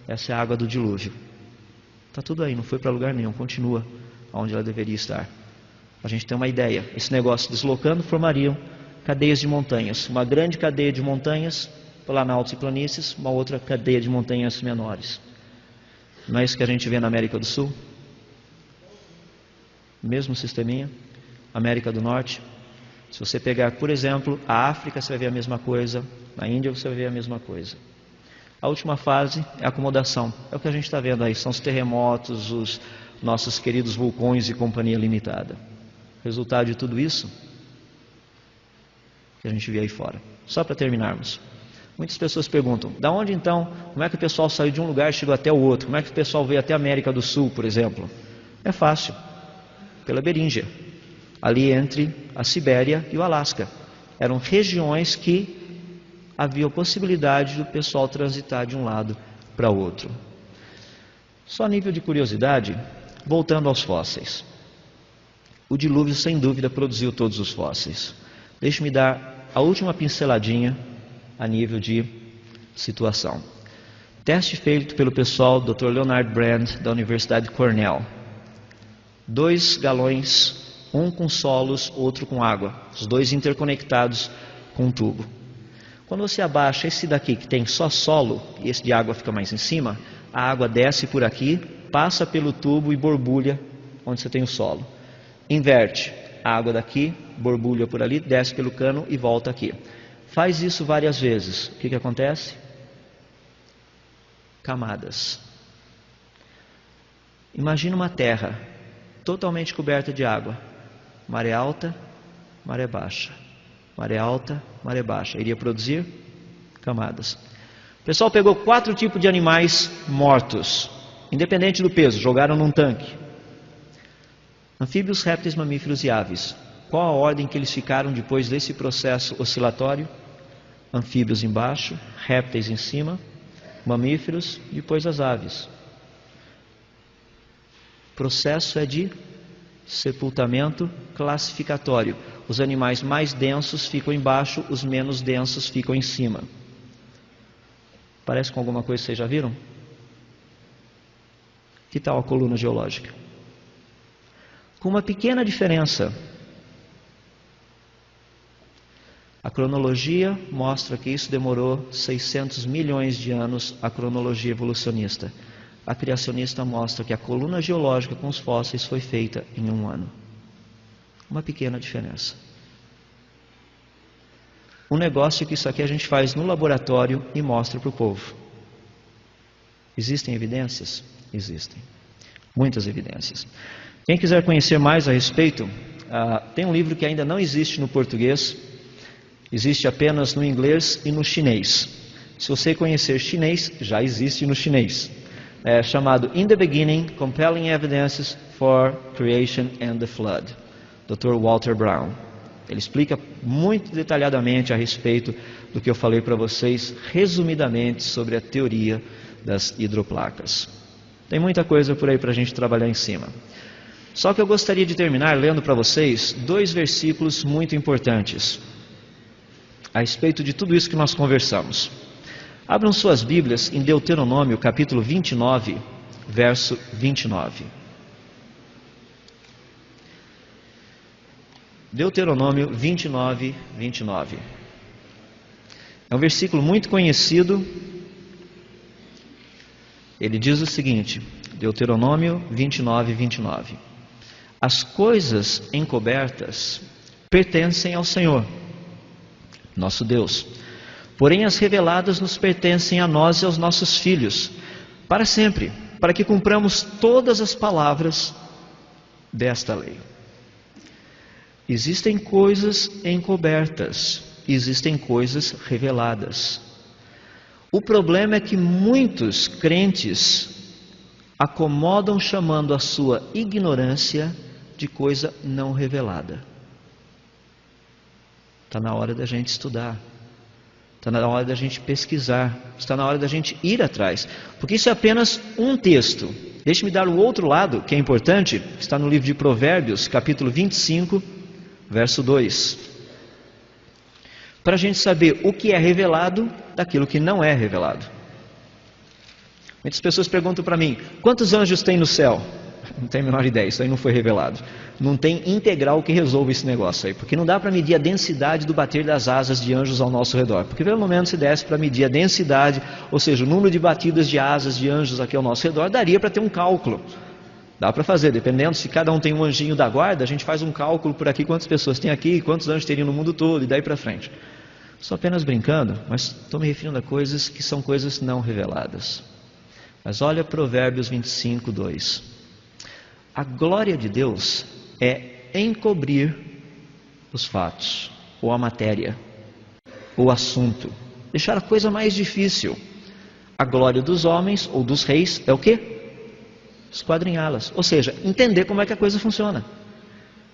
S2: essa é a água do dilúvio. Está tudo aí, não foi para lugar nenhum, continua onde ela deveria estar. A gente tem uma ideia, esse negócio deslocando formariam cadeias de montanhas, uma grande cadeia de montanhas, planaltos e planícies, uma outra cadeia de montanhas menores. Não é isso que a gente vê na América do Sul? Mesmo sisteminha. América do Norte. Se você pegar, por exemplo, a África, você vai ver a mesma coisa. Na Índia você vai ver a mesma coisa. A última fase é a acomodação. É o que a gente está vendo aí, são os terremotos, os nossos queridos vulcões e companhia limitada. Resultado de tudo isso que a gente vê aí fora. Só para terminarmos. Muitas pessoas perguntam, da onde então, como é que o pessoal saiu de um lugar e chegou até o outro? Como é que o pessoal veio até a América do Sul, por exemplo? É fácil, pela Beríngia, ali entre a Sibéria e o Alasca. Eram regiões que havia possibilidade do pessoal transitar de um lado para o outro. Só a nível de curiosidade, voltando aos fósseis. O dilúvio, sem dúvida, produziu todos os fósseis. Deixe-me dar a última pinceladinha a nível de situação. Teste feito pelo pessoal do Dr. Leonard Brand, da Universidade de Cornell. 2 galões, um com solos, outro com água. Os 2 interconectados com um tubo. Quando você abaixa esse daqui, que tem só solo, e esse de água fica mais em cima, a água desce por aqui, passa pelo tubo e borbulha onde você tem o solo. Inverte. A água daqui, borbulha por ali, desce pelo cano e volta aqui. Faz isso várias vezes. O que acontece? Camadas. Imagina uma terra totalmente coberta de água. Maré alta, maré baixa. Maré alta, maré baixa. Iria produzir camadas. O pessoal pegou 4 tipos de animais mortos, independente do peso, jogaram num tanque. Anfíbios, répteis, mamíferos e aves. Qual a ordem que eles ficaram depois desse processo oscilatório? Anfíbios embaixo, répteis em cima, mamíferos, depois as aves. O processo é de sepultamento classificatório. Os animais mais densos ficam embaixo, os menos densos ficam em cima. Parece com alguma coisa que vocês já viram? Que tal a coluna geológica? Com uma pequena diferença. A cronologia mostra que isso demorou 600 milhões de anos, a cronologia evolucionista. A criacionista mostra que a coluna geológica com os fósseis foi feita em 1 ano. Uma pequena diferença. Um negócio que isso aqui a gente faz no laboratório e mostra para o povo. Existem evidências? Existem. Muitas evidências. Quem quiser conhecer mais a respeito, tem um livro que ainda não existe no português, existe apenas no inglês e no chinês. Se você conhecer chinês, já existe no chinês. É chamado In the Beginning, Compelling Evidences for Creation and the Flood. Dr. Walter Brown. Ele explica muito detalhadamente a respeito do que eu falei para vocês, resumidamente, sobre a teoria das hidroplacas. Tem muita coisa por aí para a gente trabalhar em cima. Só que eu gostaria de terminar lendo para vocês 2 versículos muito importantes a respeito de tudo isso que nós conversamos. Abram suas Bíblias em Deuteronômio, capítulo 29, verso 29. Deuteronômio 29, 29. É um versículo muito conhecido. Ele diz o seguinte, Deuteronômio 29, 29. As coisas encobertas pertencem ao Senhor, nosso Deus. Porém, as reveladas nos pertencem a nós e aos nossos filhos, para sempre, para que cumpramos todas as palavras desta lei. Existem coisas encobertas, existem coisas reveladas. O problema é que muitos crentes acomodam chamando a sua ignorância de coisa não revelada. Está na hora da gente estudar. Está na hora da gente pesquisar. Está na hora da gente ir atrás. Porque isso é apenas um texto. Deixe-me dar o outro lado, que é importante. Está no livro de Provérbios, capítulo 25, verso 2. Para a gente saber o que é revelado daquilo que não é revelado. Muitas pessoas perguntam para mim, quantos anjos tem no céu? Não tenho a menor ideia, isso aí não foi revelado. Não tem integral que resolva esse negócio aí, porque não dá para medir a densidade do bater das asas de anjos ao nosso redor. Porque pelo menos se desse para medir a densidade, ou seja, o número de batidas de asas de anjos aqui ao nosso redor, daria para ter um cálculo. Dá para fazer, dependendo se cada um tem um anjinho da guarda, a gente faz um cálculo por aqui, quantas pessoas tem aqui, quantos anjos teriam no mundo todo, e daí para frente. Estou apenas brincando, mas estou me referindo a coisas que são coisas não reveladas. Mas olha Provérbios 25, 2. A glória de Deus é encobrir os fatos, ou a matéria, ou o assunto. Deixar a coisa mais difícil. A glória dos homens, ou dos reis, é o quê? Esquadrinhá-las. Ou seja, entender como é que a coisa funciona.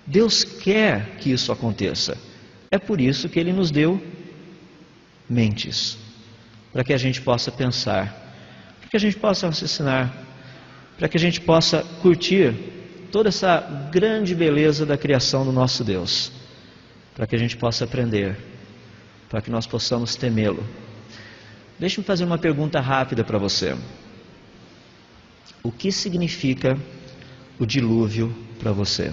S2: Deus quer que isso aconteça. É por isso que Ele nos deu mentes. Para que a gente possa pensar. Para que a gente possa raciocinar. Para que a gente possa curtir toda essa grande beleza da criação do nosso Deus. Para que a gente possa aprender. Para que nós possamos temê-lo. Deixe-me fazer uma pergunta rápida para você. O que significa o dilúvio para você?